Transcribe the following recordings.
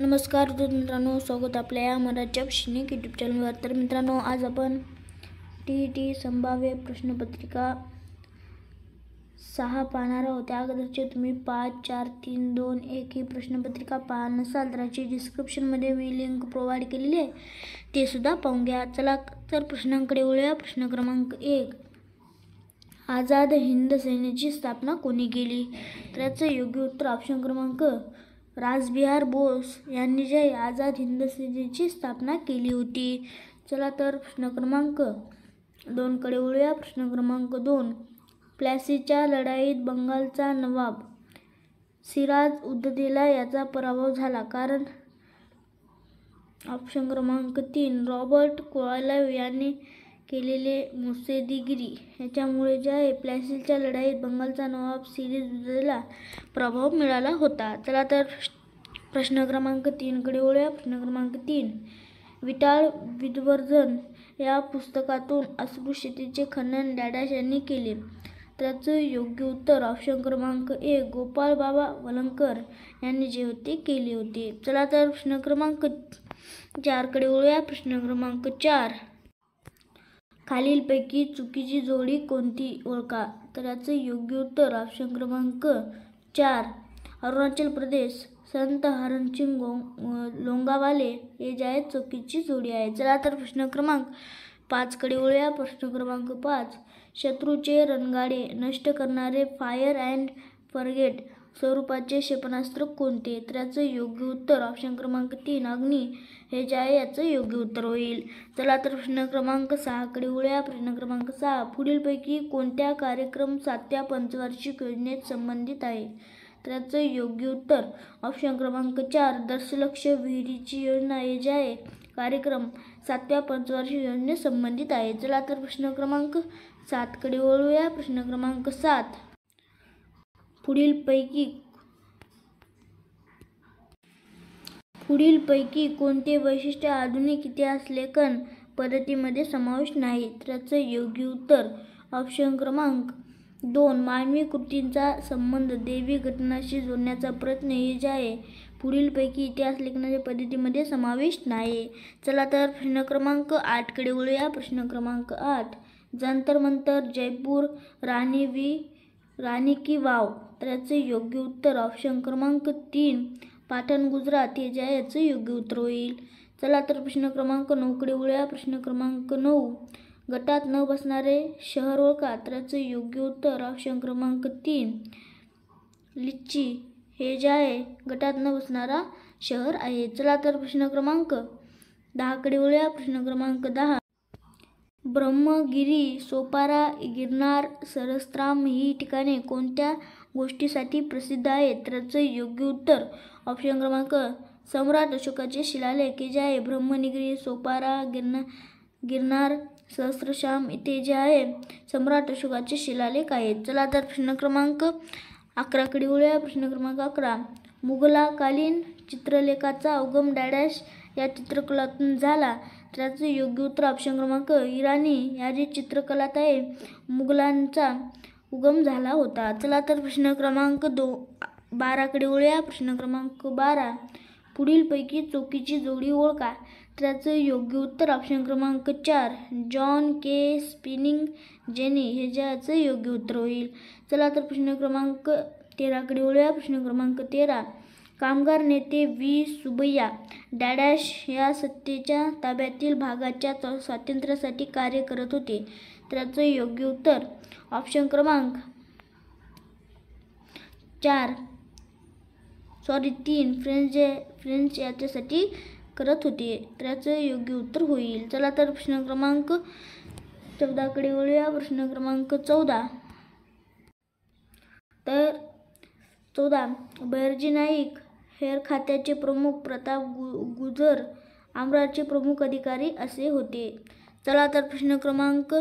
नमस्कार मित्रांनो, स्वागत आपल्या या मराठी शैक्षणिक यूट्यूब चॅनलवर. तर मित्रांनो, आज आपण TET संभाव्य प्रश्नपत्रिका 6 पाहणार आहोत. त्या अगोदरचे तुम्ही 5, 4, 3, 2, 1 ही प्रश्नपत्रिका पाहणार नसाल तर याची डिस्क्रिप्शनमध्ये मी लिंक प्रोव्हाइड केलेली आहे, ते सुद्धा पाहून घ्या. चला तर प्रश्नांकडे वळूया. प्रश्न क्रमांक 1, आझाद हिंद सेनेची स्थापना कोणी केली? तर याचं योग्य उत्तर ऑप्शन क्रमांक रासबिहार बोस यांनी जे आझाद हिंद सेनेची स्थापना केली होती. चला तर प्रश्न क्रमांक 2 कडे वळूया. प्रश्न क्रमांक 2, प्लासीच्या लढाईत बंगालचा नवाब सिराज उद्दौला याचा पराभव झाला. कारण ऑप्शन क्रमांक 3, रॉबर्ट क्लाइव्ह यांनी केलेले मुत्सद्देगिरी याच्यामुळे जे आहे प्लासीच्या लढाईत बंगालचा नवाब सिराज उद्दौला प्रभाव मिळाला होता. चला तर प्रश्न क्रमांक 3 कडे वळूया. प्रश्न क्रमांक 3, विठाळ विवर्धन या पुस्तकातून अस्पृश्यतेचे खंडन डॅडॅश यांनी केले. त्याचं योग्य उत्तर ऑप्शन क्रमांक 1, गोपाळ बाबा वलंगकर यांनी जे होते केले होते. चला तर प्रश्न क्रमांक 4 कडे वळूया. प्रश्न क्रमांक 4, खालीलपैकी चुकीची जोडी कोणती ओळखा? तर याचं योग्य उत्तर ऑप्शन क्रमांक 4, अरुणाचल प्रदेश संत हरणसिंग लोंगावाले हे जे आहेत चुकीची जोडी आहे. चला तर प्रश्न क्रमांक 5 कडे वळूया. प्रश्न क्रमांक 5, शत्रूचे रणगाडे नष्ट करणारे फायर अँड फॉरगेट स्वरूपाचे क्षेपणास्त्र कोणते? तर याचं योग्य उत्तर ऑप्शन क्रमांक 3, अग्नी हे जे आहे याचं योग्य उत्तर होईल. चला तर प्रश्न क्रमांक 6 कडे वळूया. प्रश्न क्रमांक 6, पुढीलपैकी कोणत्या कार्यक्रम 7व्या पंचवार्षिक योजनेत संबंधित आहे? तर याचं योग्य उत्तर ऑप्शन क्रमांक 4, दशलक्ष विहिरीची योजना हे जे आहे कार्यक्रम 7व्या पंचवार्षिक योजनेत संबंधित आहे. चला तर प्रश्न क्रमांक 7 कडे वळूया. प्रश्न क्रमांक 7, पुढीलपैकी कोणते वैशिष्ट्य आधुनिक इतिहास लेखन पद्धतीमध्ये समाविष्ट नाही? तर याचं योग्य उत्तर ऑप्शन क्रमांक 2, मानवी कृतींचा संबंध दैवी घटनांशी जोडण्याचा प्रयत्न हे जे आहे पुढीलपैकी इतिहास लेखनाच्या पद्धतीमध्ये समाविष्ट नाही. चला तर प्रश्न क्रमांक 8 कडे वळूया. प्रश्न क्रमांक 8, जंतर मंतर जयपूर राणी की वाव. तर याचे योग्य उत्तर ऑप्शन क्रमांक 3, पाटण गुजरात हे जे आहे याचं योग्य उत्तर होईल. चला तर प्रश्न क्रमांक 9 कडे वळूया. प्रश्न क्रमांक 9, गटात न बसणारे शहर ओळखा. तर याचं योग्य उत्तर ऑप्शन क्रमांक 3, लिच्ची हे जे आहे गटात न बसणारा शहर आहे. चला तर प्रश्न क्रमांक 10 कडे वळूया. प्रश्न क्रमांक 10, ब्रह्मगिरी, सोपारा, गिरनार, सरस्त्राम ही ठिकाणे कोणत्या गोष्टीसाठी प्रसिद्ध आहेत? तर याचं योग्य उत्तर ऑप्शन क्रमांक सम्राट अशोकाचे शिलालेख हे जे आहे ब्रह्मगिरी, सोपारा, गिरनार, सहस्त्रश्याम इथे जे आहे सम्राट अशोकाचे शिलालेख आहेत. चला तर प्रश्न क्रमांक 11 कडे वळूया. प्रश्न क्रमांक 11, मुघलाकालीन चित्रलेखाचा उगम डॅडॅश या चित्रकलातून झाला. त्याचं योग्य उत्तर ऑप्शन क्रमांक इराणी या जी चित्रकलात आहे मुघलांचा उगम झाला होता. चला तर प्रश्न क्रमांक 12 कडे वळूया. प्रश्न क्रमांक 12, पुढीलपैकी चुकीची जोडी ओळखा. त्याचं योग्य उत्तर ऑप्शन क्रमांक 4, जॉन के स्पिनिंग जेनी हे जे याचं योग्य उत्तर होईल. चला तर प्रश्न क्रमांक 13 कडे वळूया. प्रश्न क्रमांक 13, कामगार नेते व्ही सुब्बय्या डॅडॅश या सत्तेच्या ताब्यातील भागाच्या स्वातंत्र्यासाठी कार्य करत होते. त्याचं योग्य उत्तर ऑप्शन क्रमांक 3, फ्रेंच याच्यासाठी करत होते. त्याचं योग्य उत्तर होईल. चला तर प्रश्न क्रमांक 14 कडे वळूया. प्रश्न क्रमांक 14, तर 14, बहिर्जी नाईक हेर खात्याचे प्रमुख, प्रताप गुजर आमराचे प्रमुख अधिकारी असे होते. चला तर प्रश्न क्रमांक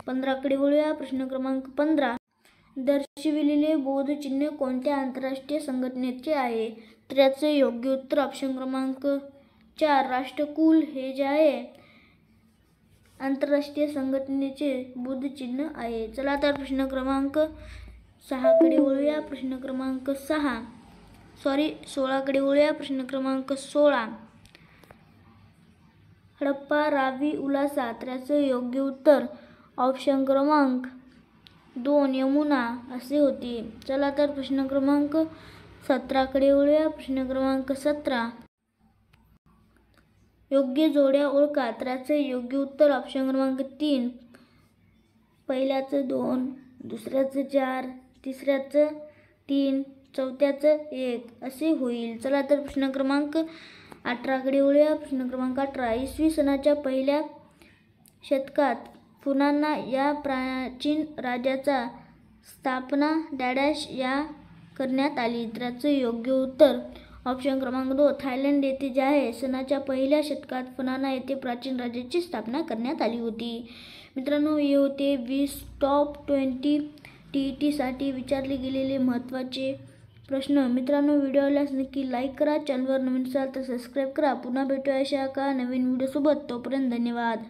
15 कडे वळूया. प्रश्न क्रमांक 15, दर्शविलेले बौद्ध चिन्ह कोणत्या आंतरराष्ट्रीय संघटनेचे आहे? तर याचे योग्य उत्तर ऑप्शन क्रमांक 4, राष्ट्रकुल हे जे आहे आंतरराष्ट्रीय संघटनेचे बौद्ध चिन्ह आहे. चला तर प्रश्न क्रमांक 6 कडे वळूया. प्रश्न क्रमांक 6, 16कडे वळूया. प्रश्न क्रमांक 16. हडप्पा, रावी, उल्हासा तर याचं योग्य उत्तर ऑप्शन क्रमांक 2 यमुना असे होते. चला तर प्रश्न क्रमांक 17कडे वळूया. प्रश्न क्रमांक 17. योग्य जोड्या ओळखा तर याचं योग्य उत्तर ऑप्शन क्रमांक 3. पहिल्याचं 2, दुसऱ्याचं 4, तिसऱ्याचं 3, चौथ्याचं 1 असे होईल. चला तर प्रश्न क्रमांक 18कडे वळूया. प्रश्न क्रमांक 18. इसवी सनाच्या पहिल्या शतकात फुनाना या प्राचीन राज्याचा स्थापना डॅडॅश या करण्यात आली तर याचं योग्य उत्तर ऑप्शन क्रमांक 2 थायलंड येथे जे आहे सनाच्या पहिल्या शतकात फुनाना येथे प्राचीन राज्याची स्थापना करण्यात आली होती. मित्रांनो, हे होते 20 टॉप 20 TETसाठी विचारले गेलेले महत्त्वाचे प्रश्न. मित्रांनो, व्हिडिओ आवडल्यास नक्की लाईक करा. चॅनलवर नवीन असाल तर सबस्क्राईब करा. पुन्हा भेटूया अशा नवीन व्हिडिओसोबत. तोपर्यंत धन्यवाद.